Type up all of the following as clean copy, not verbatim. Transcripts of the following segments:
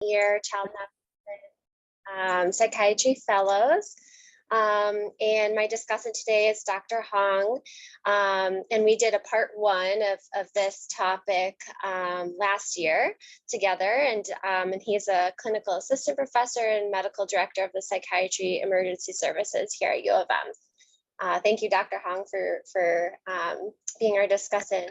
year child psychiatry fellows. And my discussant today is Dr. Hong. And we did a part one of this topic last year together. And he's a clinical assistant professor and medical director of the Psychiatry Emergency Services here at U of M. Thank you, Dr. Hong, for being our discussant.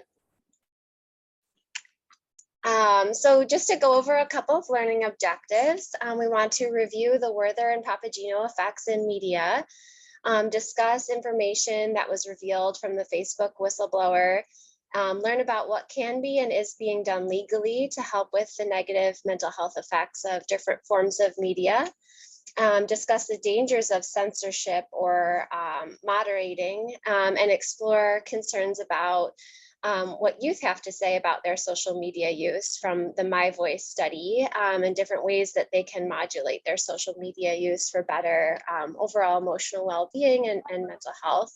So just to go over a couple of learning objectives, we want to review the Werther and Papageno effects in media, discuss information that was revealed from the Facebook whistleblower, learn about what can be and is being done legally to help with the negative mental health effects of different forms of media, discuss the dangers of censorship or moderating, and explore concerns about what youth have to say about their social media use from the My Voice study, and different ways that they can modulate their social media use for better overall emotional well-being and mental health.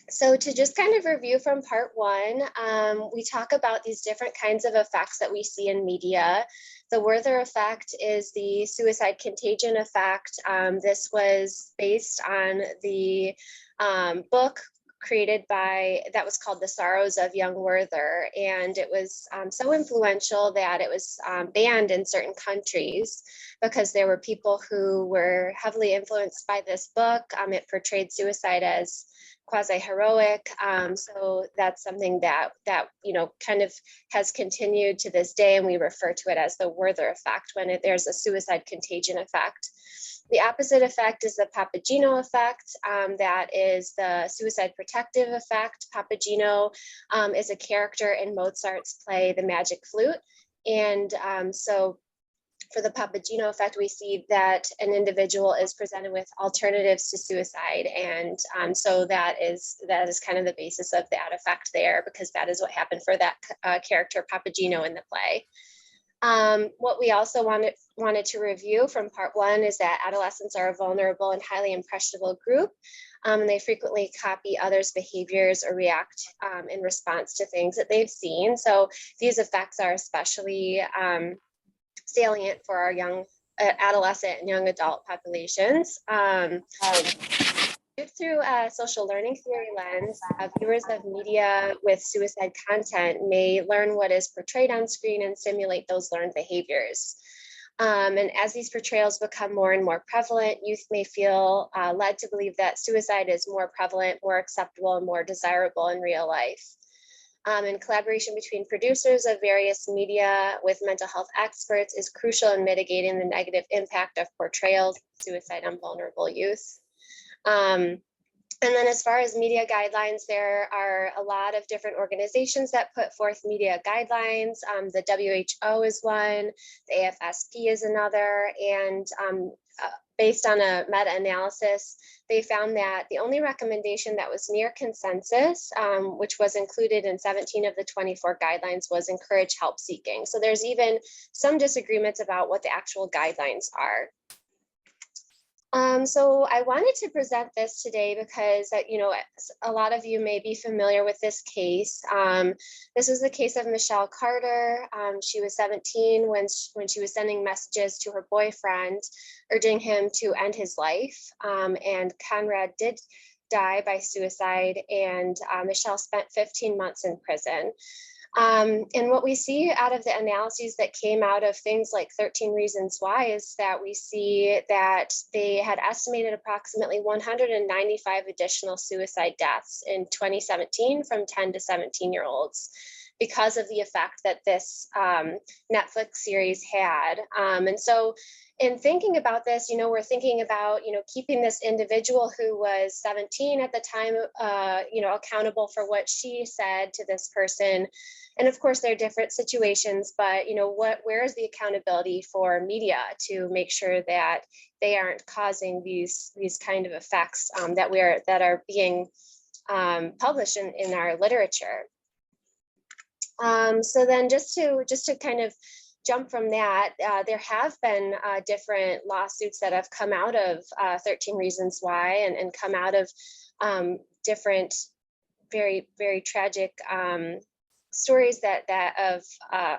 So to just kind of review from part one, we talk about these different kinds of effects that we see in media. The Werther effect is the suicide contagion effect. This was based on the book created that was called The Sorrows of Young Werther. And it was so influential that it was banned in certain countries because there were people who were heavily influenced by this book. It portrayed suicide as quasi-heroic. So that's something that kind of has continued to this day, and we refer to it as the Werther effect when there's a suicide contagion effect. The opposite effect is the Papageno effect. That is the suicide protective effect. Papageno is a character in Mozart's play, The Magic Flute. And so for the Papageno effect, we see that an individual is presented with alternatives to suicide. And so that is kind of the basis of that effect there, because that is what happened for that character Papageno in the play. What we also wanted to review from part one is that adolescents are a vulnerable and highly impressionable group. And they frequently copy others' behaviors or react in response to things that they've seen. So these effects are especially salient for our young adolescent and young adult populations. Through a social learning theory lens, viewers of media with suicide content may learn what is portrayed on screen and simulate those learned behaviors. And as these portrayals become more and more prevalent, youth may feel led to believe that suicide is more prevalent, more acceptable, and more desirable in real life. And collaboration between producers of various media with mental health experts is crucial in mitigating the negative impact of portrayals of suicide on vulnerable youth. And then as far as media guidelines, there are a lot of different organizations that put forth media guidelines. The WHO is one, the AFSP is another, and based on a meta-analysis, they found that the only recommendation that was near consensus, which was included in 17 of the 24 guidelines, was encourage help seeking. So there's even some disagreements about what the actual guidelines are. So I wanted to present this today because, a lot of you may be familiar with this case. This was the case of Michelle Carter. She was 17 when she was sending messages to her boyfriend, urging him to end his life. And Conrad did die by suicide, and Michelle spent 15 months in prison. And what we see out of the analyses that came out of things like 13 Reasons Why is that we see that they had estimated approximately 195 additional suicide deaths in 2017 from 10 to 17-year-olds because of the effect that this Netflix series had. And so in thinking about this, we're thinking about, keeping this individual who was 17 at the time, accountable for what she said to this person. And of course, there are different situations, but, where is the accountability for media to make sure that they aren't causing these kind of effects that are being published in our literature? So then just to kind of jump from that, there have been different lawsuits that have come out of 13 Reasons Why and come out of different very, very tragic stories that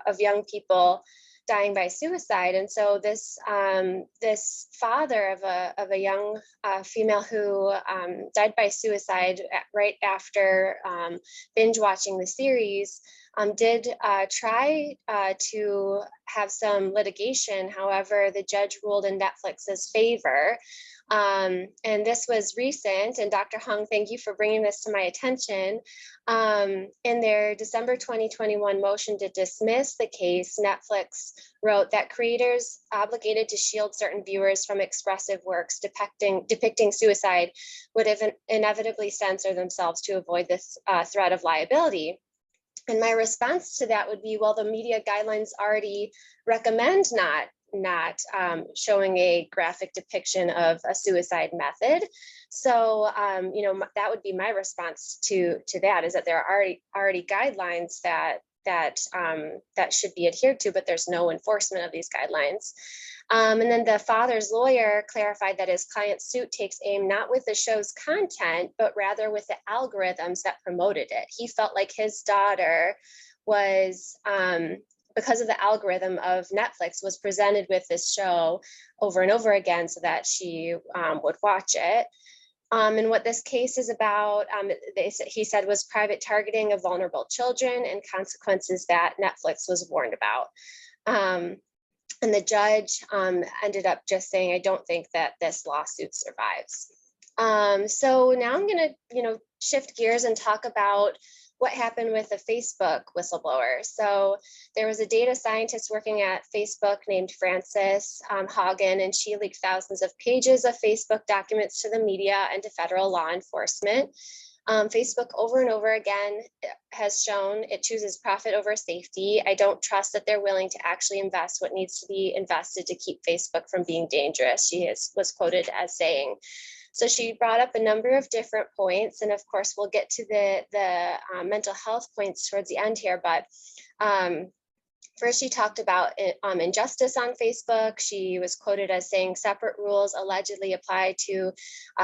of young people dying by suicide. And so this this father of a young female who died by suicide right after binge watching the series did try to have some litigation. However, the judge ruled in Netflix's favor. And this was recent, and Dr. Hung, thank you for bringing this to my attention. In their December 2021 motion to dismiss the case, Netflix wrote that creators obligated to shield certain viewers from expressive works depicting suicide would inevitably censor themselves to avoid this threat of liability. And my response to that would be, well, the media guidelines already recommend not showing a graphic depiction of a suicide method. So, you know, that would be my response to that, is that there are already guidelines that should be adhered to, but there's no enforcement of these guidelines. And then the father's lawyer clarified that his client's suit takes aim not with the show's content, but rather with the algorithms that promoted it. He felt like his daughter was, because of the algorithm of Netflix, was presented with this show over and over again so that she would watch it. And what this case is about, he said, was private targeting of vulnerable children and consequences that Netflix was warned about. And the judge ended up just saying, I don't think that this lawsuit survives. So now I'm going to, shift gears and talk about what happened with the Facebook whistleblower. So there was a data scientist working at Facebook named Frances Haugen, and she leaked thousands of pages of Facebook documents to the media and to federal law enforcement. Facebook over and over again has shown it chooses profit over safety. I don't trust that they're willing to actually invest what needs to be invested to keep Facebook from being dangerous, was quoted as saying. So she brought up a number of different points, and of course we'll get to the mental health points towards the end here, but first, she talked about injustice on Facebook. She was quoted as saying separate rules allegedly apply to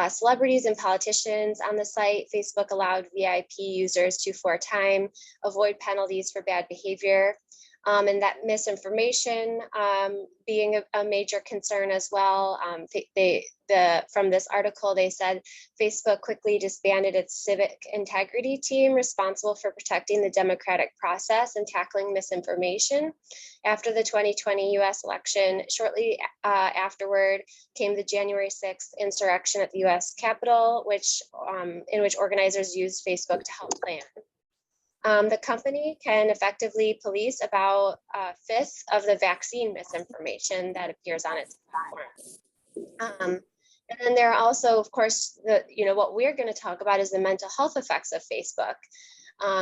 celebrities and politicians on the site. Facebook allowed VIP users to, for a time, avoid penalties for bad behavior. And that misinformation being a major concern as well. From this article, they said Facebook quickly disbanded its civic integrity team responsible for protecting the democratic process and tackling misinformation. After the 2020 US election, shortly afterward came the January 6th insurrection at the US Capitol, in which organizers used Facebook to help plan. The company can effectively police about a fifth of the vaccine misinformation that appears on its platform. And then there are also, of course, what we're going to talk about is the mental health effects of Facebook.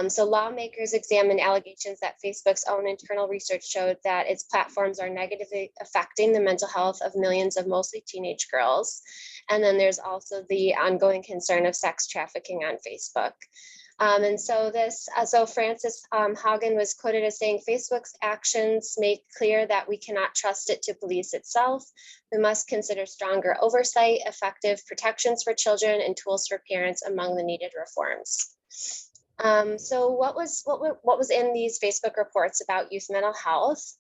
So lawmakers examined allegations that Facebook's own internal research showed that its platforms are negatively affecting the mental health of millions of mostly teenage girls. And then there's also the ongoing concern of sex trafficking on Facebook. And so Frances Haugen was quoted as saying, Facebook's actions make clear that we cannot trust it to police itself. We must consider stronger oversight, effective protections for children, and tools for parents among the needed reforms. So what was in these Facebook reports about youth mental health?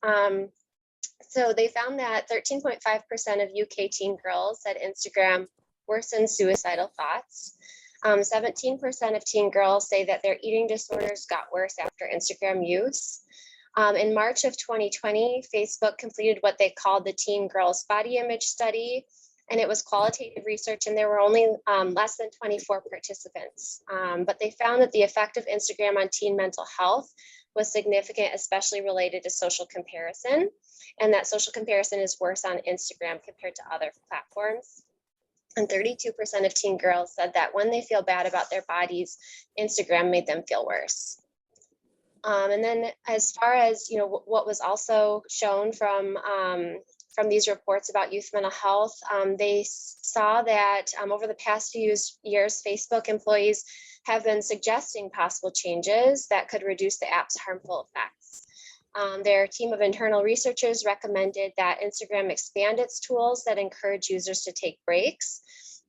So they found that 13.5% of UK teen girls said Instagram worsened suicidal thoughts. 17% of teen girls say that their eating disorders got worse after Instagram use. In March of 2020, Facebook completed what they called the Teen Girls Body Image Study, and it was qualitative research, and there were only less than 24 participants. But they found that the effect of Instagram on teen mental health was significant, especially related to social comparison, and that social comparison is worse on Instagram compared to other platforms. And 32% of teen girls said that when they feel bad about their bodies, Instagram made them feel worse. And then as far as, what was also shown from these reports about youth mental health, they saw that over the past few years, Facebook employees have been suggesting possible changes that could reduce the app's harmful effects. Their team of internal researchers recommended that Instagram expand its tools that encourage users to take breaks.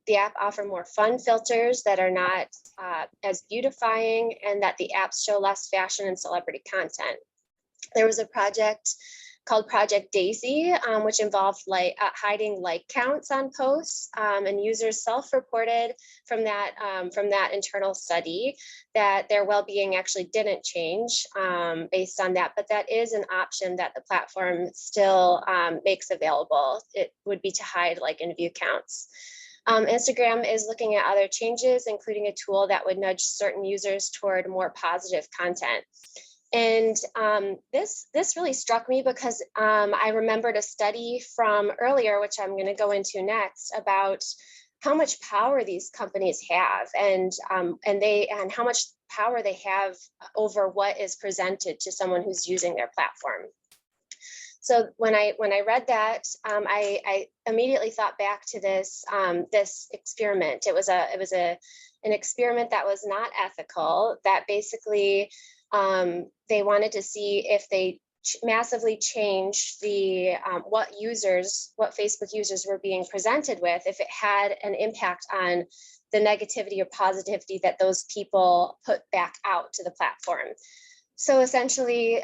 The app offer more fun filters that are not as beautifying, and that the apps show less fashion and celebrity content. There was a project called Project Daisy, which involved hiding like counts on posts, and users self-reported from that internal study that their well-being actually didn't change based on that, but that is an option that the platform still makes available. It would be to hide like in view counts. Instagram is looking at other changes, including a tool that would nudge certain users toward more positive content. And this really struck me because I remembered a study from earlier, which I'm going to go into next, about how much power these companies have, and how much power they have over what is presented to someone who's using their platform. So when I read that, I immediately thought back to this experiment. It was an experiment that was not ethical. That basically they wanted to see if they massively changed the what Facebook users were being presented with, if it had an impact on the negativity or positivity that those people put back out to the platform. So essentially,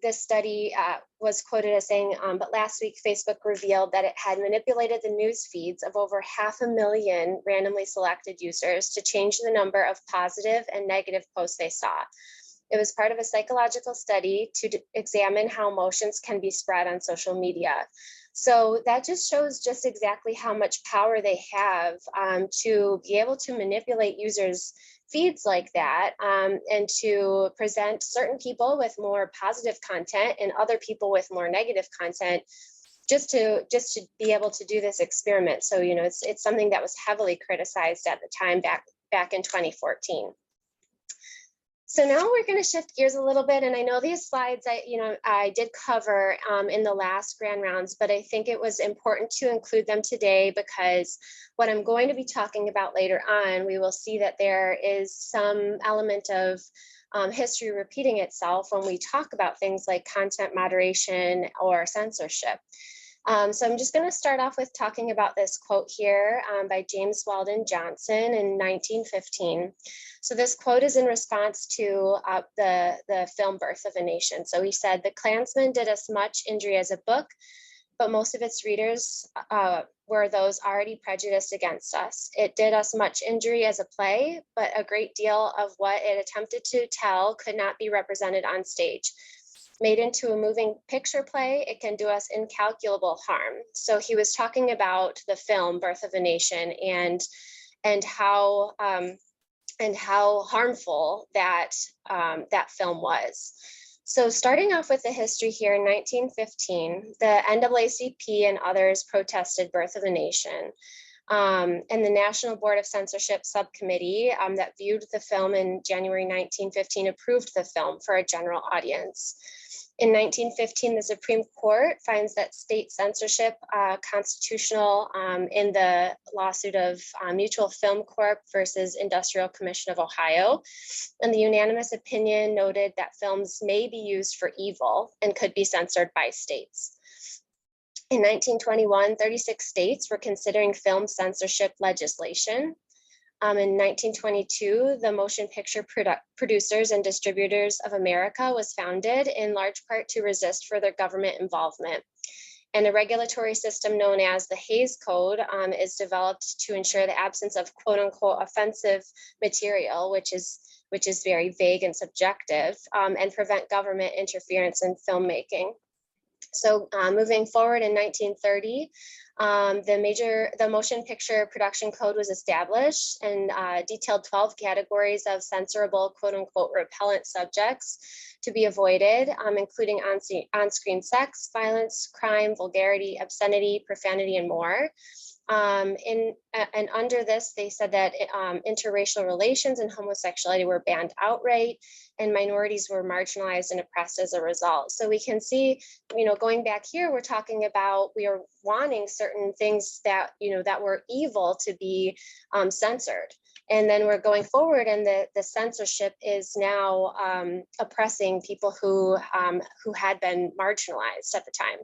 this study was quoted as saying, but last week, Facebook revealed that it had manipulated the news feeds of over 500,000 randomly selected users to change the number of positive and negative posts they saw. It was part of a psychological study to examine how emotions can be spread on social media. So that just shows just exactly how much power they have to be able to manipulate users' feeds like that, and to present certain people with more positive content and other people with more negative content, just to be able to do this experiment. So it's something that was heavily criticized at the time back in 2014. So now we're going to shift gears a little bit, and I know these slides I did cover in the last grand rounds, but I think it was important to include them today because what I'm going to be talking about later on, we will see that there is some element of history repeating itself when we talk about things like content moderation or censorship. So I'm just going to start off with talking about this quote here by James Weldon Johnson in 1915. So this quote is in response to the film Birth of a Nation. So he said, "The Klansman did us much injury as a book, but most of its readers were those already prejudiced against us. It did us much injury as a play, but a great deal of what it attempted to tell could not be represented on stage. Made into a moving picture play, it can do us incalculable harm." So he was talking about the film Birth of a Nation and how harmful that film was. So starting off with the history here, in 1915, the NAACP and others protested Birth of a Nation. And the National Board of Censorship Subcommittee that viewed the film in January 1915 approved the film for a general audience. In 1915, the Supreme Court finds that state censorship constitutional in the lawsuit of Mutual Film Corp versus Industrial Commission of Ohio. And the unanimous opinion noted that films may be used for evil and could be censored by states. In 1921, 36 states were considering film censorship legislation. In 1922, the Motion Picture Producers and Distributors of America was founded in large part to resist further government involvement. And a regulatory system known as the Hays Code is developed to ensure the absence of quote unquote offensive material, which is very vague and subjective, and prevent government interference in filmmaking. So moving forward in 1930, the Motion Picture Production Code was established and detailed 12 categories of censorable, quote unquote, repellent subjects to be avoided, including on-screen sex, violence, crime, vulgarity, obscenity, profanity, and more. And under this, they said that interracial relations and homosexuality were banned outright, and minorities were marginalized and oppressed as a result. So we can see, going back here, we're talking about, we are wanting certain things that, that were evil to be censored. And then we're going forward, and the censorship is now oppressing people who had been marginalized at the time.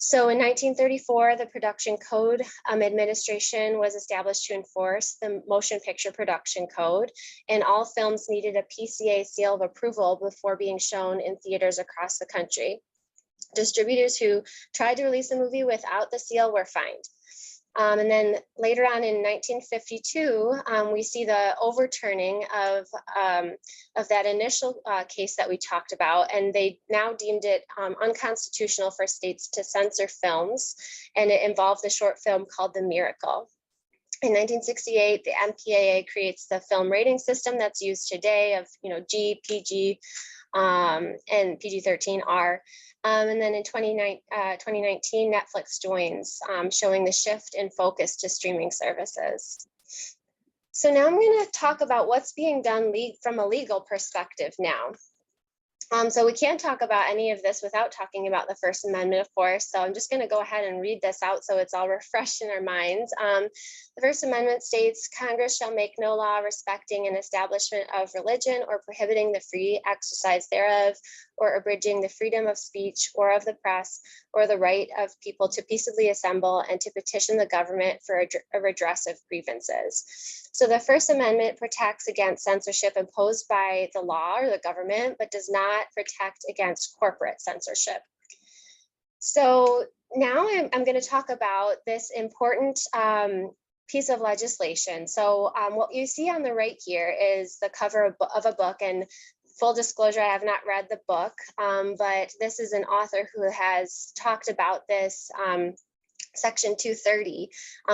So in 1934, the Production Code Administration was established to enforce the Motion Picture Production Code, and all films needed a PCA seal of approval before being shown in theaters across the country. Distributors who tried to release the movie without the seal were fined. And then later on in 1952, we see the overturning of that initial case that we talked about, and they now deemed it unconstitutional for states to censor films, and it involved the short film called The Miracle. In 1968, the MPAA creates the film rating system that's used today of G, PG, and PG-13 R. And then in 2019, Netflix joins, showing the shift in focus to streaming services. So now I'm going to talk about what's being done from a legal perspective now. So we can't talk about any of this without talking about the First Amendment, of course. So I'm just going to go ahead and read this out so it's all refreshed in our minds. The First Amendment states, Congress shall make no law respecting an establishment of religion or prohibiting the free exercise thereof, or abridging the freedom of speech or of the press, or the right of people to peaceably assemble and to petition the government for a redress of grievances. So the First Amendment protects against censorship imposed by the law or the government, but does not protect against corporate censorship. So now I'm going to talk about this important piece of legislation. So what you see on the right here is the cover of a book, and full disclosure, I have not read the book, but this is an author who has talked about this Section 230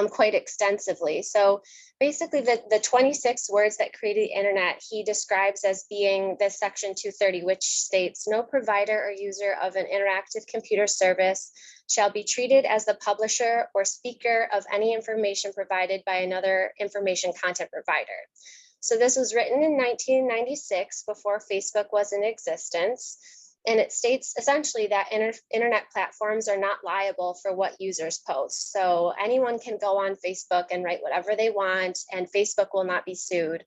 quite extensively. So basically the 26 words that created the internet, he describes as being this Section 230, which states, no provider or user of an interactive computer service shall be treated as the publisher or speaker of any information provided by another information content provider. So this was written in 1996, before Facebook was in existence. And it states essentially that internet platforms are not liable for what users post. So anyone can go on Facebook and write whatever they want, and Facebook will not be sued.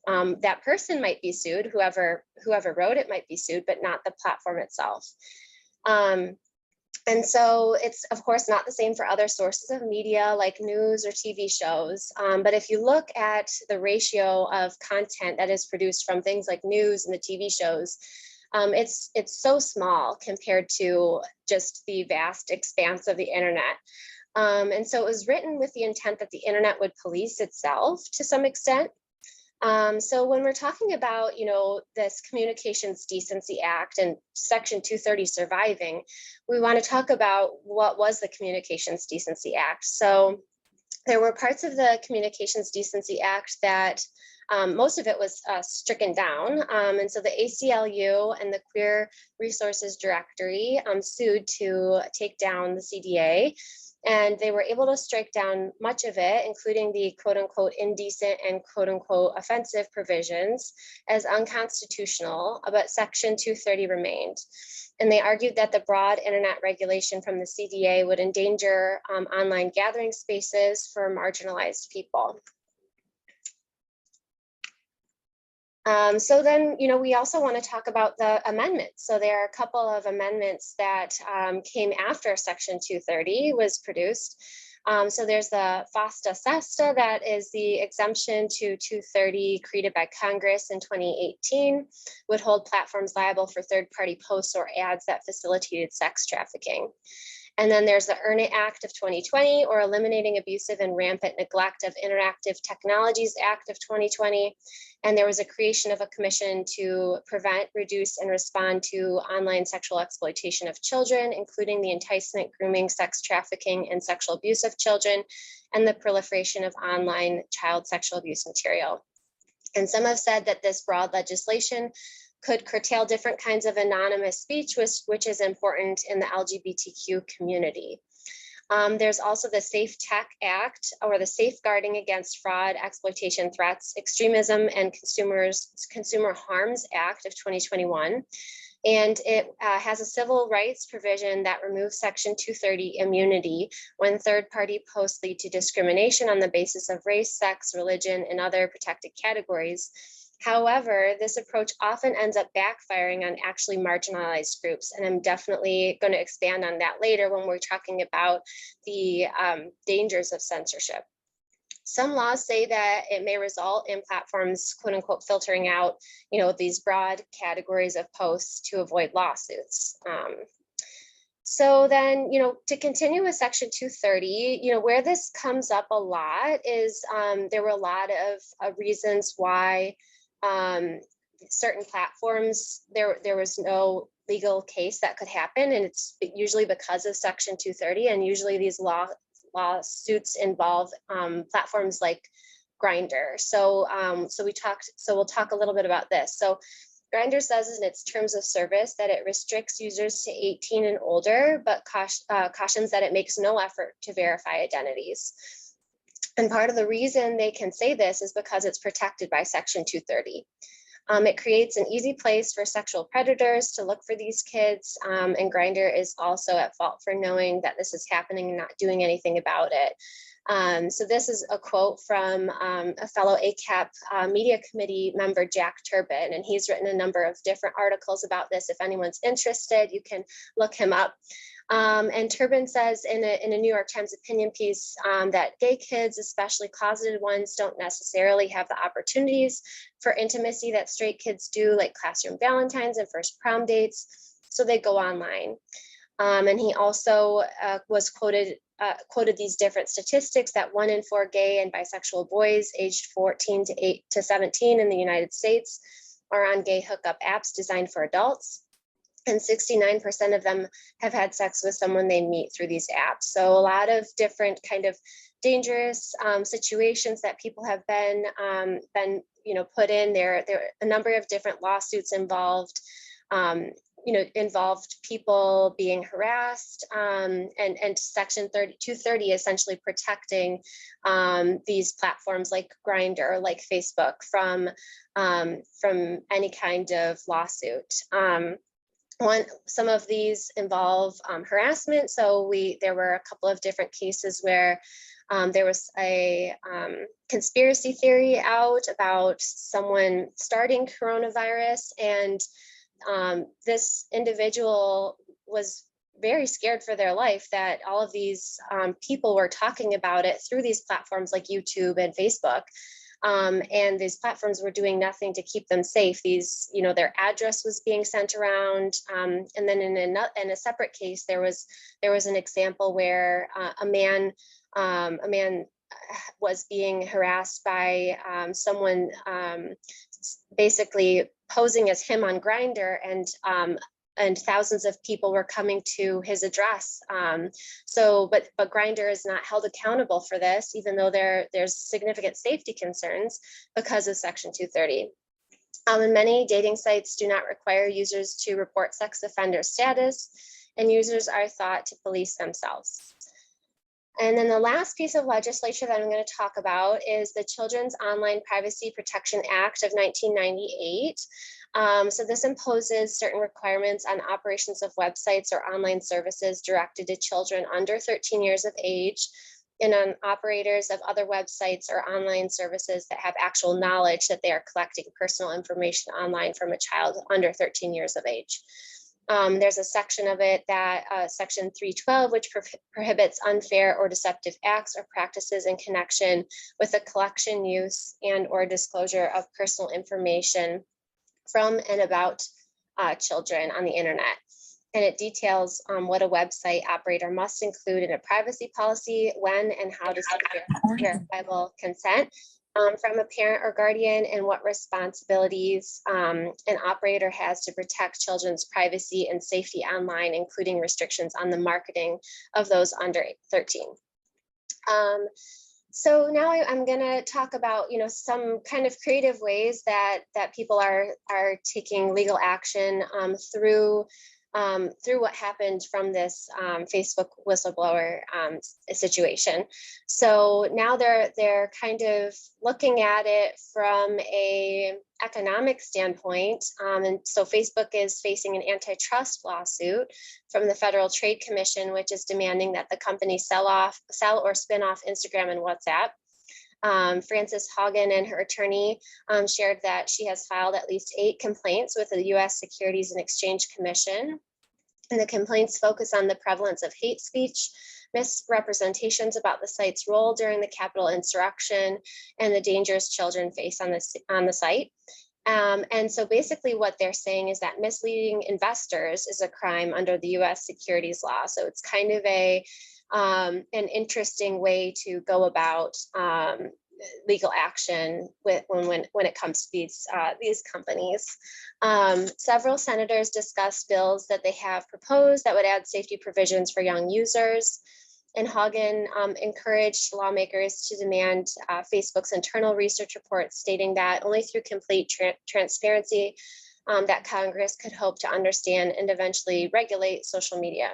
That person might be sued, whoever wrote it might be sued, but not the platform itself. And so it's, of course, not the same for other sources of media like news or TV shows. But if you look at the ratio of content that is produced from things like news and the TV shows, it's so small compared to just the vast expanse of the internet. And so it was written with the intent that the internet would police itself to some extent. So when we're talking about, this Communications Decency Act and Section 230 surviving, we want to talk about what was the Communications Decency Act. So there were parts of the Communications Decency Act that most of it was stricken down. And so the ACLU and the Queer Resources Directory sued to take down the CDA. And they were able to strike down much of it, including the quote unquote indecent and quote unquote offensive provisions, as unconstitutional, but Section 230 remained. And they argued that the broad internet regulation from the CDA would endanger online gathering spaces for marginalized people. So then, we also want to talk about the amendments. So there are a couple of amendments that came after Section 230 was produced. So there's the FOSTA SESTA, that is the exemption to 230 created by Congress in 2018, would hold platforms liable for third-party posts or ads that facilitated sex trafficking. And then there's the Earn It Act of 2020, or Eliminating Abusive and Rampant Neglect of Interactive Technologies Act of 2020. And there was a creation of a commission to prevent, reduce, and respond to online sexual exploitation of children, including the enticement, grooming, sex trafficking, and sexual abuse of children, and the proliferation of online child sexual abuse material. And some have said that this broad legislation could curtail different kinds of anonymous speech, which is important in the LGBTQ community. There's also the Safe Tech Act, or the Safeguarding Against Fraud, Exploitation, Threats, Extremism, and Consumer Harms Act of 2021. And it has a civil rights provision that removes Section 230 immunity when third-party posts lead to discrimination on the basis of race, sex, religion, and other protected categories. However, this approach often ends up backfiring on actually marginalized groups, and I'm definitely going to expand on that later when we're talking about the dangers of censorship. Some laws say that it may result in platforms, quote unquote, filtering out, these broad categories of posts to avoid lawsuits. So then, to continue with Section 230, where this comes up a lot is there were a lot of reasons why certain platforms, there was no legal case that could happen. And it's usually because of Section 230. And usually these lawsuits involve platforms like Grindr. So we'll talk a little bit about this. So Grindr says in its terms of service that it restricts users to 18 and older, but cautions that it makes no effort to verify identities. And part of the reason they can say this is because it's protected by Section 230. It creates an easy place for sexual predators to look for these kids, and Grindr is also at fault for knowing that this is happening and not doing anything about it. So this is a quote from a fellow ACAP Media Committee member, Jack Turbin, and he's written a number of different articles about this. If anyone's interested, you can look him up. And Turbin says in a New York Times opinion piece that gay kids, especially closeted ones, don't necessarily have the opportunities for intimacy that straight kids do, like classroom valentines and first prom dates, so they go online. And he also was quoted these different statistics that 1 in 4 gay and bisexual boys aged 14 to 17 in the United States are on gay hookup apps designed for adults. And 69% of them have had sex with someone they meet through these apps. So a lot of different kind of dangerous situations that people have been put in there. There are a number of different lawsuits involved. Involved people being harassed, and Section 230 essentially protecting these platforms like Grindr, like Facebook, from any kind of lawsuit. Some of these involve harassment. So there were a couple of different cases where there was a conspiracy theory out about someone starting coronavirus, and this individual was very scared for their life that all of these people were talking about it through these platforms like YouTube and Facebook. And these platforms were doing nothing to keep them safe. Their address was being sent around. And then in a separate case, there was an example where a man was being harassed by someone basically posing as him on Grindr, and thousands of people were coming to his address. But Grindr is not held accountable for this, even though there's significant safety concerns because of Section 230. And many dating sites do not require users to report sex offender status, and users are thought to police themselves. And then the last piece of legislation that I'm going to talk about is the Children's Online Privacy Protection Act of 1998. So this imposes certain requirements on operations of websites or online services directed to children under 13 years of age, and on operators of other websites or online services that have actual knowledge that they are collecting personal information online from a child under 13 years of age. There's a section of it that Section 312, which prohibits unfair or deceptive acts or practices in connection with the collection, use, and or disclosure of personal information from and about children on the internet. And it details what a website operator must include in a privacy policy, when and how to seek verifiable consent from a parent or guardian, and what responsibilities an operator has to protect children's privacy and safety online, including restrictions on the marketing of those under 13. So now I'm going to talk about, some kind of creative ways that people are taking legal action through what happened from this Facebook whistleblower situation. So now they're kind of looking at it from a economic standpoint. And so Facebook is facing an antitrust lawsuit from the Federal Trade Commission, which is demanding that the company sell or spin off Instagram and WhatsApp. Frances Haugen and her attorney shared that she has filed at least 8 complaints with the U.S. Securities and Exchange Commission. And the complaints focus on the prevalence of hate speech, misrepresentations about the site's role during the Capitol insurrection, and the dangers children face on the site. And so basically what they're saying is that misleading investors is a crime under the US securities law. So it's kind of an interesting way to go about legal action when it comes to these companies. Several senators discussed bills that they have proposed that would add safety provisions for young users. And Hagen encouraged lawmakers to demand Facebook's internal research report stating that only through complete transparency that Congress could hope to understand and eventually regulate social media.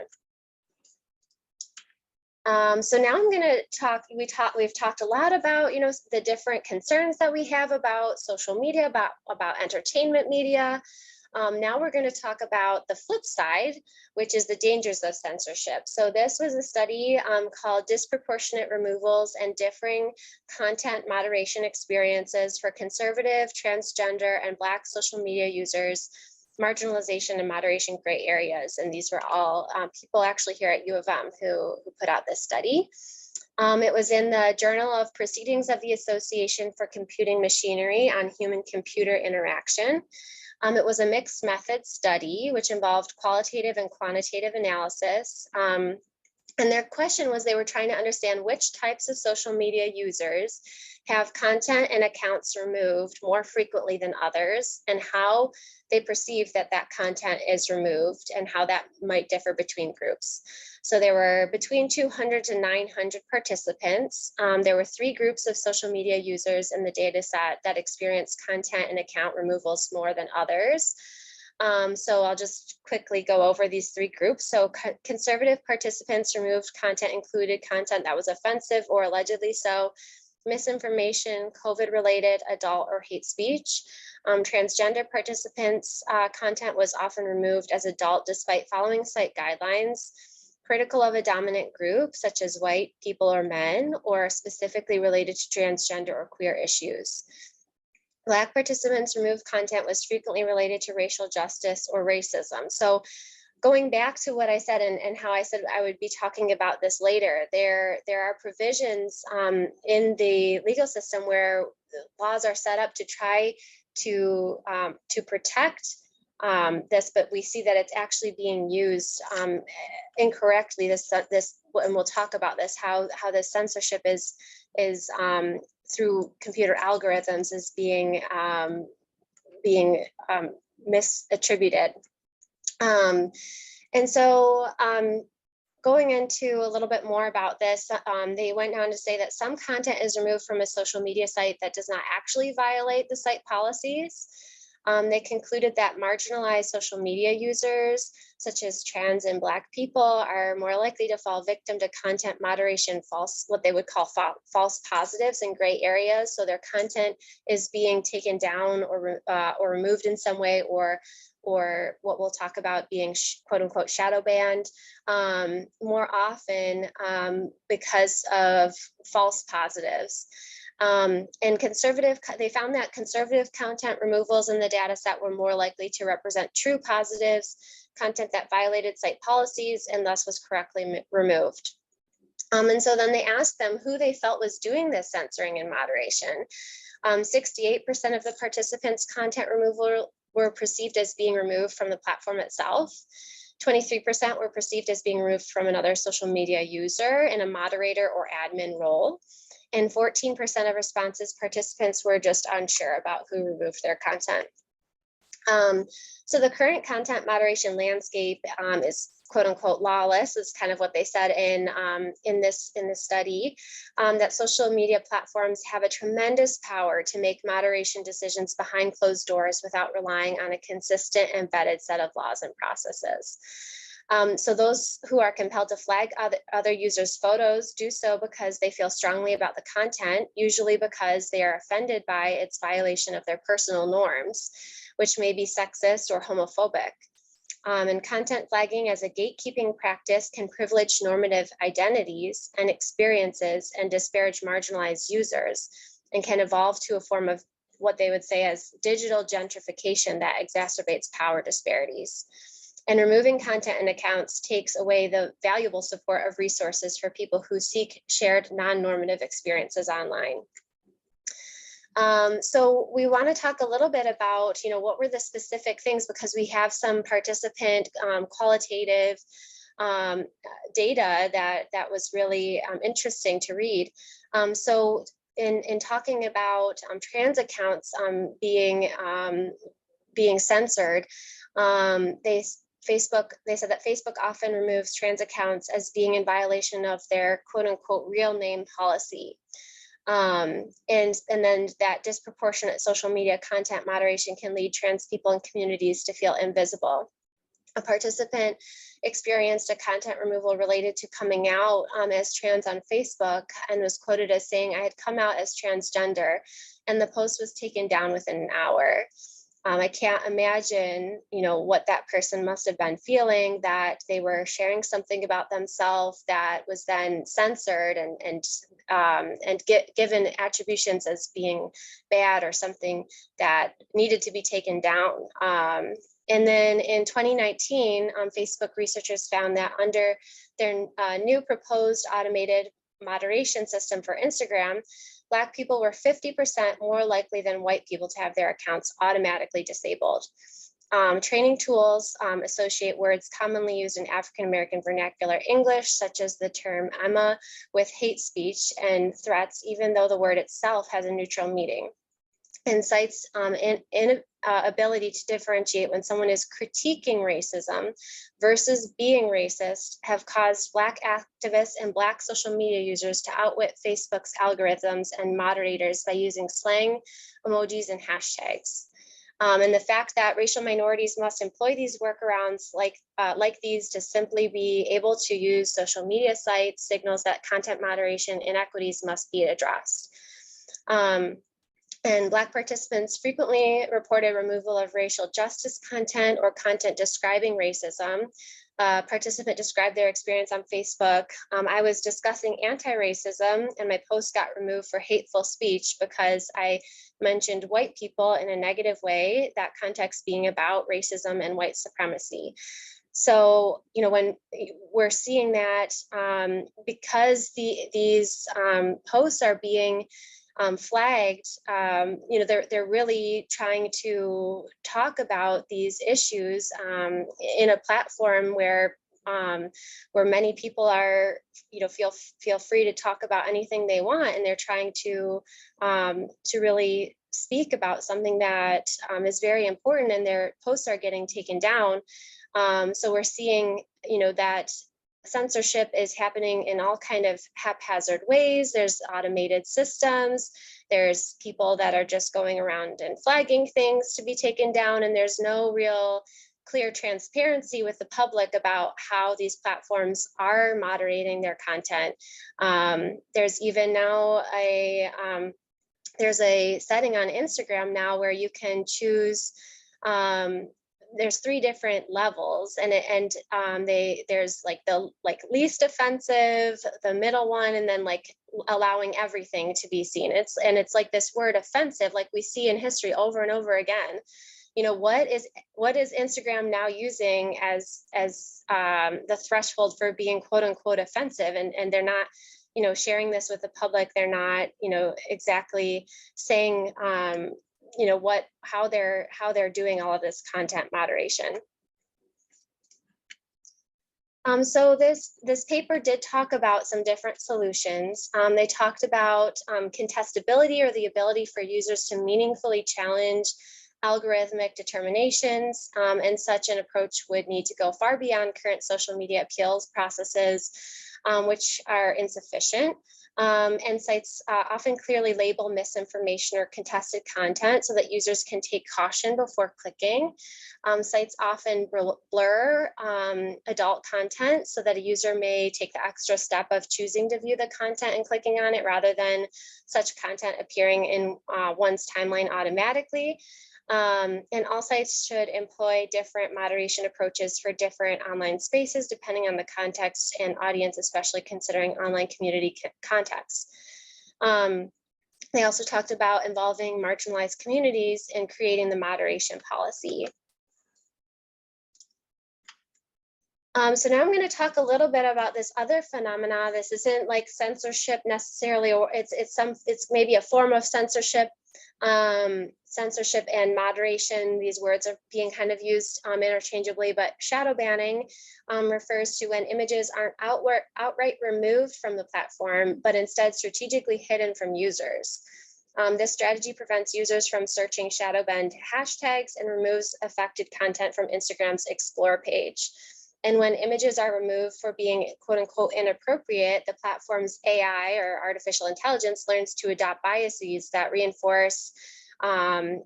So now I'm going to talk, we've talked a lot about, the different concerns that we have about social media, about entertainment media. Now we're going to talk about the flip side, which is the dangers of censorship. So this was a study called Disproportionate Removals and Differing Content Moderation Experiences for Conservative, Transgender, and Black Social Media Users, Marginalization and Moderation Gray Areas. And these were all people actually here at U of M who put out this study. It was in the Journal of Proceedings of the Association for Computing Machinery on Human-Computer Interaction. It was a mixed method study, which involved qualitative and quantitative analysis. And their question was, they were trying to understand which types of social media users have content and accounts removed more frequently than others, and how they perceive that content is removed and how that might differ between groups. So there were between 200 to 900 participants. There were 3 groups of social media users in the data set that experienced content and account removals more than others. So I'll just quickly go over these 3 groups. So conservative participants removed content included content that was offensive or allegedly so, misinformation, COVID-related, adult, or hate speech. Transgender participants' content was often removed as adult despite following site guidelines, critical of a dominant group, such as white people or men, or specifically related to transgender or queer issues. Black participants' removed content was frequently related to racial justice or racism. So going back to what I said and how I said I would be talking about this later, there are provisions in the legal system where laws are set up to try to protect this, but we see that it's actually being used incorrectly. This, and we'll talk about this, how this censorship is through computer algorithms is being misattributed. And so going into a little bit more about this, they went on to say that some content is removed from a social media site that does not actually violate the site policies. They concluded that marginalized social media users, such as trans and Black people, are more likely to fall victim to content moderation what they would call false positives in gray areas. So their content is being taken down or removed in some way, or what we'll talk about being quote unquote shadow banned more often because of false positives. And they found that conservative content removals in the data set were more likely to represent true positives, content that violated site policies and thus was correctly removed. And so then they asked them who they felt was doing this censoring and moderation. 68% of the participants' content removal were perceived as being removed from the platform itself. 23% were perceived as being removed from another social media user in a moderator or admin role. And 14% of responses participants were just unsure about who removed their content. So the current content moderation landscape is quote unquote lawless, is kind of what they said in this study, that social media platforms have a tremendous power to make moderation decisions behind closed doors without relying on a consistent and vetted set of laws and processes. So those who are compelled to flag other users' photos do so because they feel strongly about the content, usually because they are offended by its violation of their personal norms, which may be sexist or homophobic. And content flagging as a gatekeeping practice can privilege normative identities and experiences and disparage marginalized users, and can evolve to a form of what they would say as digital gentrification that exacerbates power disparities. And removing content and accounts takes away the valuable support of resources for people who seek shared non-normative experiences online. So we want to talk a little bit about, what were the specific things, because we have some participant qualitative data that was really interesting to read. So in talking about trans accounts being censored, they said that Facebook often removes trans accounts as being in violation of their quote unquote real name policy. And then that disproportionate social media content moderation can lead trans people and communities to feel invisible. A participant experienced a content removal related to coming out as trans on Facebook and was quoted as saying, "I had come out as transgender," and the post was taken down within an hour. I can't imagine, what that person must have been feeling, that they were sharing something about themselves that was then censored and given attributions as being bad or something that needed to be taken down. And then in 2019, Facebook researchers found that under their new proposed automated moderation system for Instagram, Black people were 50% more likely than white people to have their accounts automatically disabled. Training tools associate words commonly used in African American vernacular English, such as the term Emma, with hate speech and threats, even though the word itself has a neutral meaning. And cites ability to differentiate when someone is critiquing racism versus being racist have caused Black activists and Black social media users to outwit Facebook's algorithms and moderators by using slang, emojis, and hashtags. And the fact that racial minorities must employ these workarounds like these to simply be able to use social media sites signals that content moderation inequities must be addressed. And Black participants frequently reported removal of racial justice content or content describing racism. A participant described their experience on Facebook. I was discussing anti-racism and my post got removed for hateful speech because I mentioned white people in a negative way, that context being about racism and white supremacy. So, when we're seeing that, because these posts are being flagged, they're really trying to talk about these issues in a platform where many people are, feel free to talk about anything they want, and they're trying to really speak about something that is very important, and their posts are getting taken down. So we're seeing, that censorship is happening in all kind of haphazard ways. There's automated systems. There's people that are just going around and flagging things to be taken down, and there's no real clear transparency with the public about how these platforms are moderating their content. There's even now there's a setting on Instagram now where you can choose, there's 3 different levels, and there's the least offensive, the middle one, and then allowing everything to be seen. It's like this word offensive, like we see in history over and over again. What is Instagram now using as the threshold for being quote unquote offensive, and they're not sharing this with the public. They're not exactly saying how they're doing all of this content moderation. So this paper did talk about some different solutions. They talked about contestability, or the ability for users to meaningfully challenge algorithmic determinations, and such an approach would need to go far beyond current social media appeals processes, which are insufficient. And sites often clearly label misinformation or contested content so that users can take caution before clicking. Sites often blur adult content so that a user may take the extra step of choosing to view the content and clicking on it, rather than such content appearing in one's timeline automatically. And all sites should employ different moderation approaches for different online spaces, depending on the context and audience, especially considering online community contexts. They also talked about involving marginalized communities in creating the moderation policy. So now I'm going to talk a little bit about this other phenomena. This isn't like censorship necessarily, or it's maybe a form of censorship, Censorship and moderation, these words are being kind of used interchangeably, but shadow banning refers to when images aren't outright removed from the platform, but instead strategically hidden from users. This strategy prevents users from searching shadow banned hashtags and removes affected content from Instagram's Explore page. And when images are removed for being quote unquote inappropriate, the platform's AI or artificial intelligence learns to adopt biases that reinforce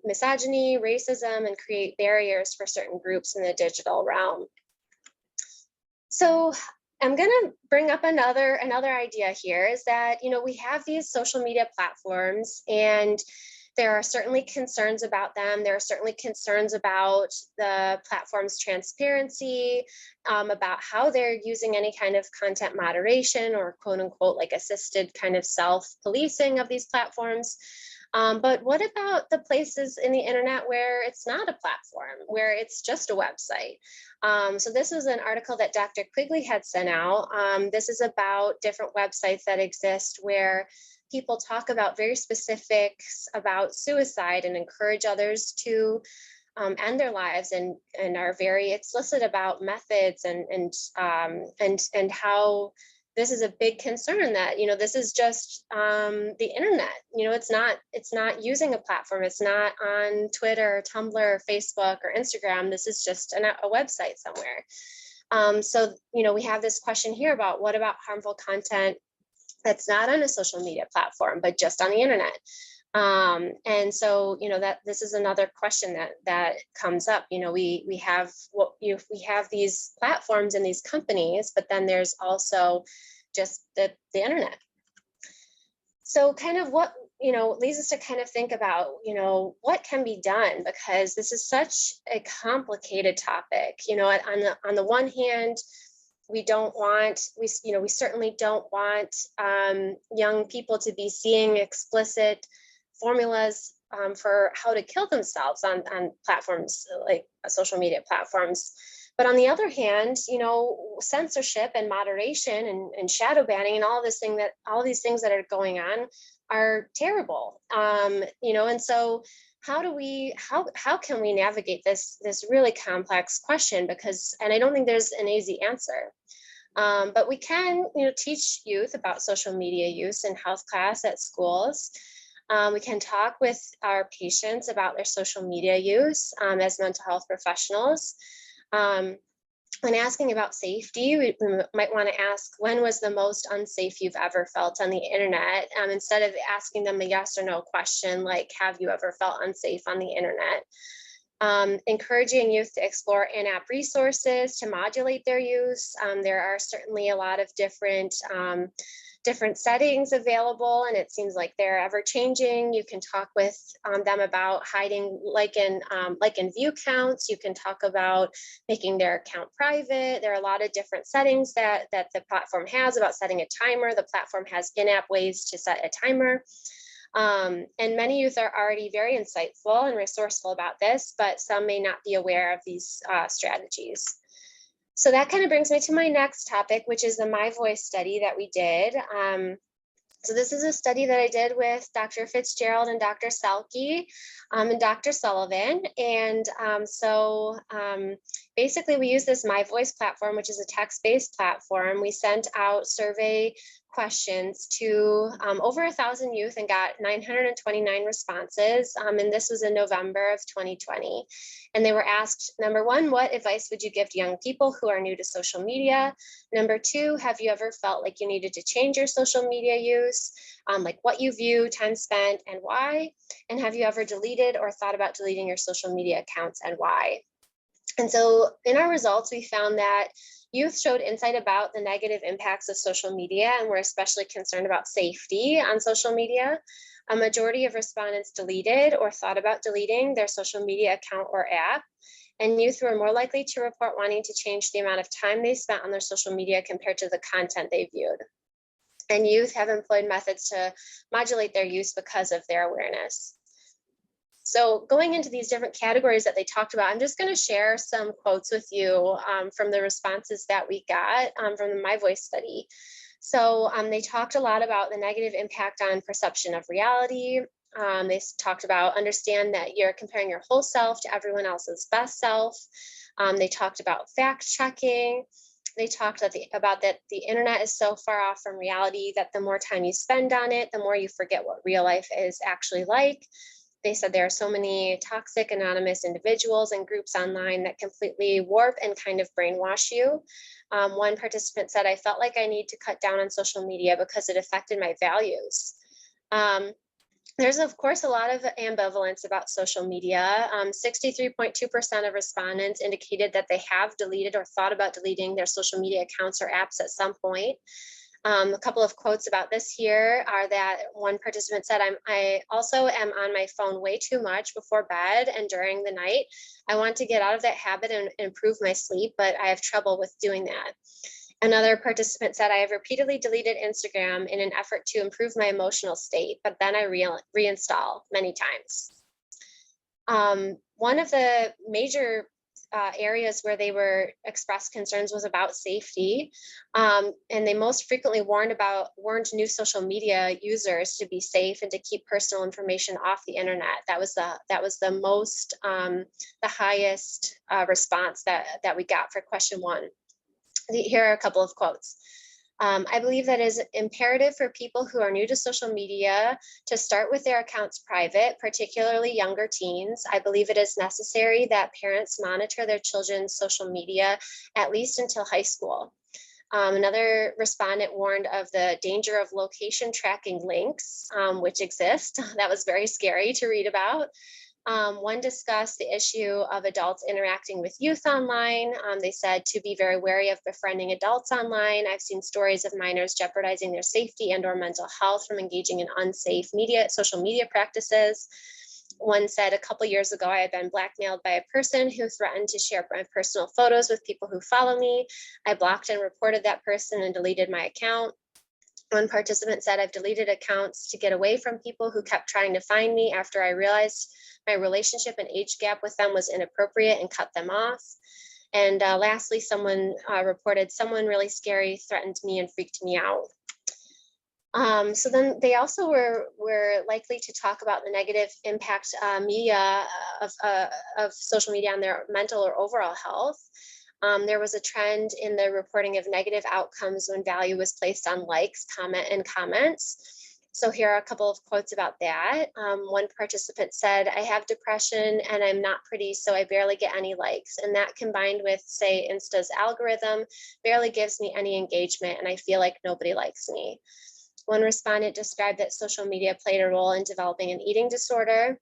misogyny, racism, and create barriers for certain groups in the digital realm. So I'm going to bring up another idea here is that, we have these social media platforms, and there are certainly concerns about them. There are certainly concerns about the platform's transparency, about how they're using any kind of content moderation or quote unquote like assisted kind of self-policing of these platforms. But what about the places in the internet where it's not a platform, where it's just a website? So this was an article that Dr. Quigley had sent out. This is about different websites that exist where people talk about very specifics about suicide and encourage others to end their lives, and are very explicit about methods and how this is a big concern that, this is just the internet. It's not using a platform. It's not on Twitter, Tumblr, or Facebook, or Instagram. This is just a website somewhere. So, we have this question here about what about harmful content that's not on a social media platform, but just on the internet. And so, that this is another question that comes up. We have these platforms and these companies, but then there's also just the internet. So kind of what, leads us to kind of think about, what can be done, because this is such a complicated topic. On the one hand, we certainly don't want young people to be seeing explicit formulas for how to kill themselves on platforms like social media platforms. But on the other hand, censorship and moderation and shadow banning and all these things that are going on are terrible. And so how can we navigate this really complex question? And I don't think there's an easy answer. But we can, teach youth about social media use in health class at schools. We can talk with our patients about their social media use as mental health professionals. When asking about safety, we might want to ask, when was the most unsafe you've ever felt on the internet? Instead of asking them a yes or no question, like, have you ever felt unsafe on the internet? Encouraging youth to explore in-app resources to modulate their use. There are certainly a lot of different settings available, and it seems like they're ever changing. You can talk with them about hiding like in view counts. You can talk about making their account private. There are a lot of different settings that the platform has about setting a timer. The platform has in-app ways to set a timer. And many youth are already very insightful and resourceful about this, but some may not be aware of these strategies. So that kind of brings me to my next topic, which is the My Voice study that we did. So this is a study that I did with Dr. Fitzgerald and Dr. Selke and Dr. Sullivan. And basically we use this My Voice platform, which is a text-based platform. We sent out survey questions to over 1,000 youth and got 929 responses. And this was in November of 2020. And they were asked, number one, what advice would you give to young people who are new to social media? Number two, have you ever felt like you needed to change your social media use? Like what you view, time spent, and why? And have you ever deleted or thought about deleting your social media accounts, and why? And so in our results, we found that youth showed insight about the negative impacts of social media and were especially concerned about safety on social media. A majority of respondents deleted or thought about deleting their social media account or app. And youth were more likely to report wanting to change the amount of time they spent on their social media compared to the content they viewed. And youth have employed methods to modulate their use because of their awareness. So going into these different categories that they talked about, I'm just going to share some quotes with you from the responses that we got from the My Voice study. So they talked a lot about the negative impact on perception of reality, They talked about understand that you're comparing your whole self to everyone else's best self. They talked about fact checking. They talked about that the internet is so far off from reality that the more time you spend on it, the more you forget what real life is actually like. They said there are so many toxic anonymous individuals and groups online that completely warp and kind of brainwash you. One participant said, I felt like I need to cut down on social media because it affected my values. There's, of course, a lot of ambivalence about social media. 63.2% of respondents indicated that they have deleted or thought about deleting their social media accounts or apps at some point. A couple of quotes about this here are that one participant said, I also am on my phone way too much before bed and during the night. I want to get out of that habit and improve my sleep, but I have trouble with doing that. Another participant said, I have repeatedly deleted Instagram in an effort to improve my emotional state, but then I reinstall many times. One of the major areas where they were expressed concerns was about safety. And they most frequently warned new social media users to be safe and to keep personal information off the internet. That was the most, the highest response that we got for question one. Here are a couple of quotes. I believe that it is imperative for people who are new to social media to start with their accounts private, particularly younger teens. I believe it is necessary that parents monitor their children's social media at least until high school. Another respondent warned of the danger of location tracking links, which exist. That was very scary to read about. One discussed the issue of adults interacting with youth online. They said to be very wary of befriending adults online. I've seen stories of minors jeopardizing their safety and or mental health from engaging in unsafe social media practices. One said, a couple years ago, I had been blackmailed by a person who threatened to share my personal photos with people who follow me. I blocked and reported that person and deleted my account. One participant said, I've deleted accounts to get away from people who kept trying to find me after I realized my relationship and age gap with them was inappropriate and cut them off. And lastly, someone reported someone really scary threatened me and freaked me out. So then they also were likely to talk about the negative impact of social media on their mental or overall health. There was a trend in the reporting of negative outcomes when value was placed on likes, comments. So here are a couple of quotes about that. One participant said, I have depression and I'm not pretty, so I barely get any likes. And that combined with, say, Insta's algorithm barely gives me any engagement and I feel like nobody likes me. One respondent described that social media played a role in developing an eating disorder.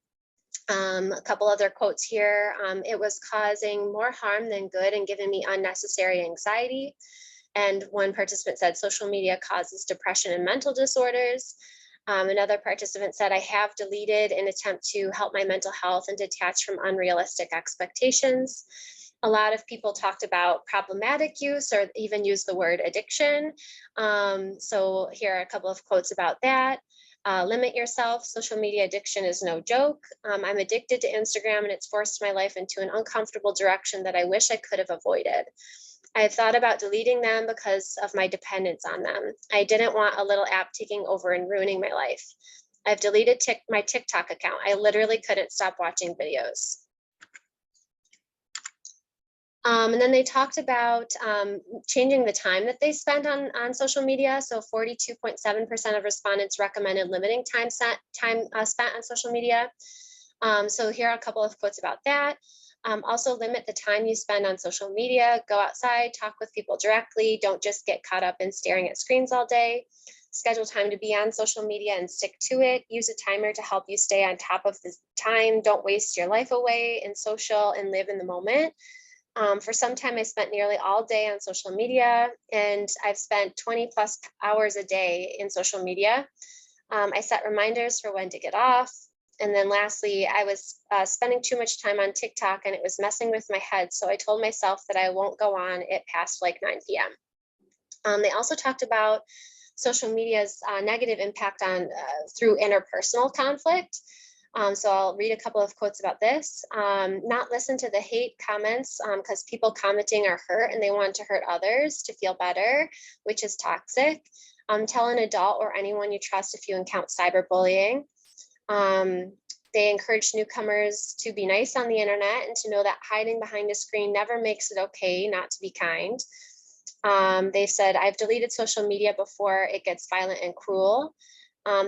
A couple other quotes here. It was causing more harm than good and giving me unnecessary anxiety. And one participant said social media causes depression and mental disorders. Another participant said, I have deleted in an attempt to help my mental health and detach from unrealistic expectations. A lot of people talked about problematic use or even used the word addiction. So here are a couple of quotes about that. Limit yourself. Social media addiction is no joke. I'm addicted to Instagram and it's forced my life into an uncomfortable direction that I wish I could have avoided. I have thought about deleting them because of my dependence on them. I didn't want a little app taking over and ruining my life. I've deleted my TikTok account. I literally couldn't stop watching videos. And then they talked about changing the time that they spend on social media. So 42.7% of respondents recommended limiting time spent on social media. So here are a couple of quotes about that. Also limit the time you spend on social media, go outside, talk with people directly, don't just get caught up in staring at screens all day. Schedule time to be on social media and stick to it. Use a timer to help you stay on top of the time. Don't waste your life away in social and live in the moment. For some time, I spent nearly all day on social media and I've spent 20 plus hours a day in social media. I set reminders for when to get off. And then lastly, I was spending too much time on TikTok and it was messing with my head. So I told myself that I won't go on it past like 9 p.m. They also talked about social media's negative impact on through interpersonal conflict. So I'll read a couple of quotes about this. Not listen to the hate comments because people commenting are hurt and they want to hurt others to feel better, which is toxic. Tell an adult or anyone you trust if you encounter cyberbullying. They encourage newcomers to be nice on the internet and to know that hiding behind a screen never makes it okay not to be kind. They've said, I've deleted social media before it gets violent and cruel.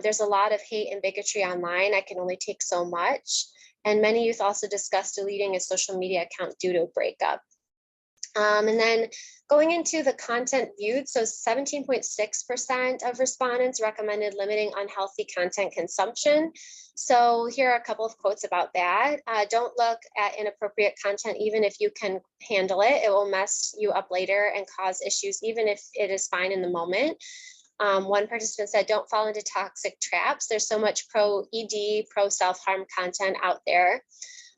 There's a lot of hate and bigotry online. I can only take so much. And many youth also discuss deleting a social media account due to a breakup. And then going into the content viewed, so 17.6% of respondents recommended limiting unhealthy content consumption. So here are a couple of quotes about that. Don't look at inappropriate content, even if you can handle it. It will mess you up later and cause issues, even if it is fine in the moment. One participant said, don't fall into toxic traps. There's so much pro-ED, pro-self-harm content out there.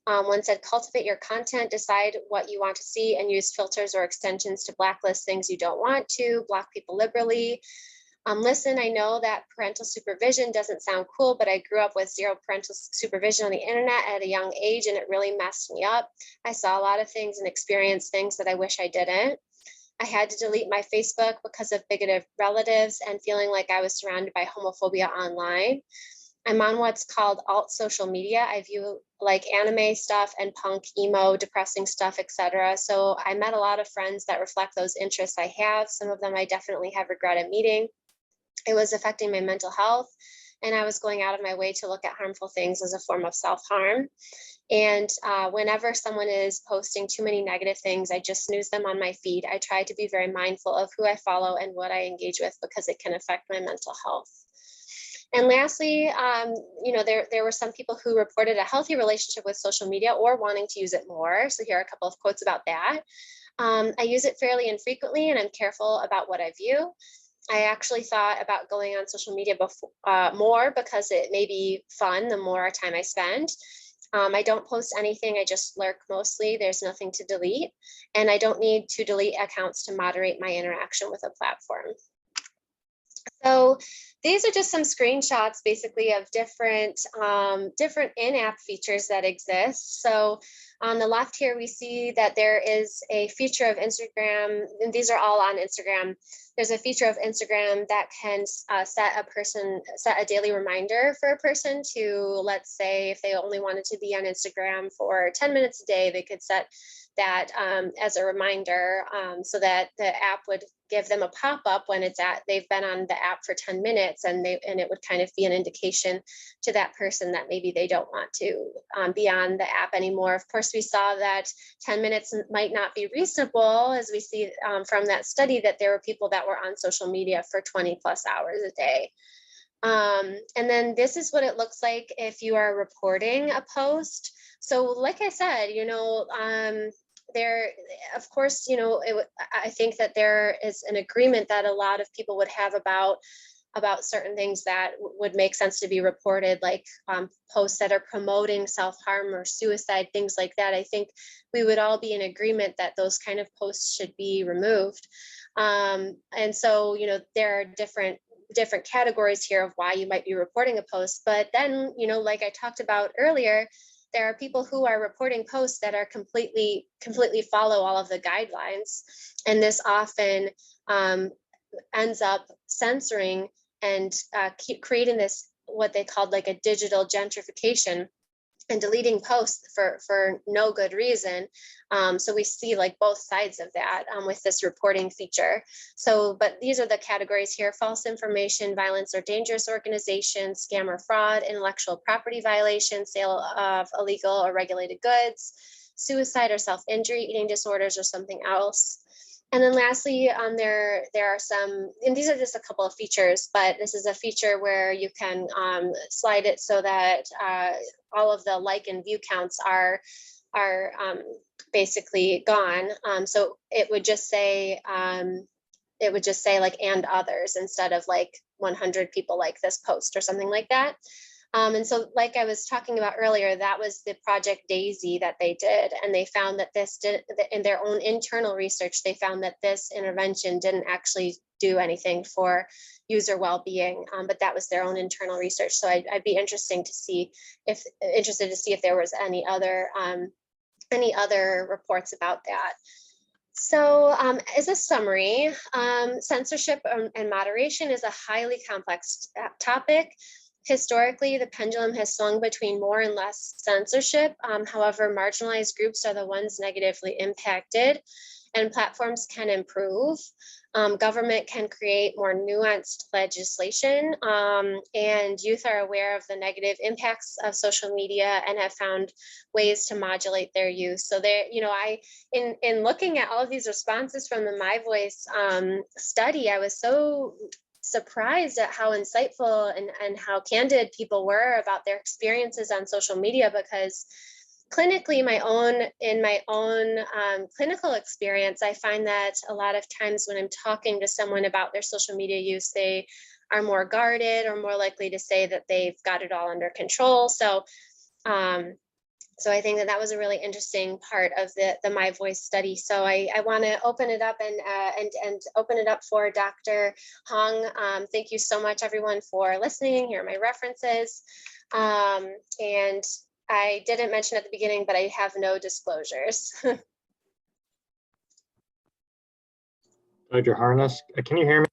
One said, cultivate your content, decide what you want to see, and use filters or extensions to blacklist things you don't want to, block people liberally. Listen, I know that parental supervision doesn't sound cool, but I grew up with zero parental supervision on the internet at a young age, and it really messed me up. I saw a lot of things and experienced things that I wish I didn't. I had to delete my Facebook because of bigoted relatives and feeling like I was surrounded by homophobia online. I'm on what's called alt social media. I view like anime stuff and punk, emo, depressing stuff, etc. So I met a lot of friends that reflect those interests I have. Some of them I definitely have regretted meeting. It was affecting my mental health, and I was going out of my way to look at harmful things as a form of self-harm. And whenever someone is posting too many negative things, I just snooze them on my feed. I try to be very mindful of who I follow and what I engage with, because it can affect my mental health. And lastly, there were some people who reported a healthy relationship with social media or wanting to use it more. So here are a couple of quotes about that. I use it fairly infrequently, and I'm careful about what I view. I actually thought about going on social media more because it may be fun the more time I spend. I don't post anything, I just lurk mostly. There's nothing to delete. And I don't need to delete accounts to moderate my interaction with a platform. So these are just some screenshots basically of different in-app features that exist. So on the left here, we see that there is a feature of Instagram, and these are all on Instagram. There's a feature of Instagram that can set a daily reminder for a person to, let's say, if they only wanted to be on Instagram for 10 minutes a day, they could set that as a reminder, so that the app would give them a pop-up when they've been on the app for 10 minutes, and it would kind of be an indication to that person that maybe they don't want to be on the app anymore. Of course, we saw that 10 minutes might not be reasonable, as we see from that study that there were people that were on social media for 20 plus hours a day. And then this is what it looks like if you are reporting a post. So like I said, there, of course, I think that there is an agreement that a lot of people would have about certain things that would make sense to be reported, like posts that are promoting self-harm or suicide, things like that. I think we would all be in agreement that those kind of posts should be removed. And so, there are different categories here of why you might be reporting a post. But then, like I talked about earlier, there are people who are reporting posts that are completely follow all of the guidelines. And this often ends up censoring and keep creating this, what they called like a digital gentrification, and deleting posts for no good reason. So we see like both sides of that with this reporting feature. So, but these are the categories here: false information, violence or dangerous organization, scam or fraud, intellectual property violation, sale of illegal or regulated goods, suicide or self-injury, eating disorders, or something else. And then lastly, there are some, and these are just a couple of features, but this is a feature where you can slide it so that all of the like and view counts are basically gone. So it would just say like and others instead of like 100 people like this post or something like that. And so, like I was talking about earlier, that was the Project Daisy that they did, and they found that in their own internal research, they found that this intervention didn't actually do anything for user well-being, but that was their own internal research. So I'd be interested to see if there was any other reports about that. So as a summary, censorship and moderation is a highly complex topic. Historically, the pendulum has swung between more and less censorship. However, marginalized groups are the ones negatively impacted, and platforms can improve. Government can create more nuanced legislation, and youth are aware of the negative impacts of social media and have found ways to modulate their use. So there, in looking at all of these responses from the My Voice study, I was so surprised at how insightful and how candid people were about their experiences on social media, because clinically, in my own clinical experience, I find that a lot of times when I'm talking to someone about their social media use, they are more guarded or more likely to say that they've got it all under control. So I think that was a really interesting part of the My Voice study. So I want to open it up and open it up for Dr. Hong. Thank you so much, everyone, for listening. Here are my references. And I didn't mention at the beginning, but I have no disclosures. Dr. Harness, can you hear me?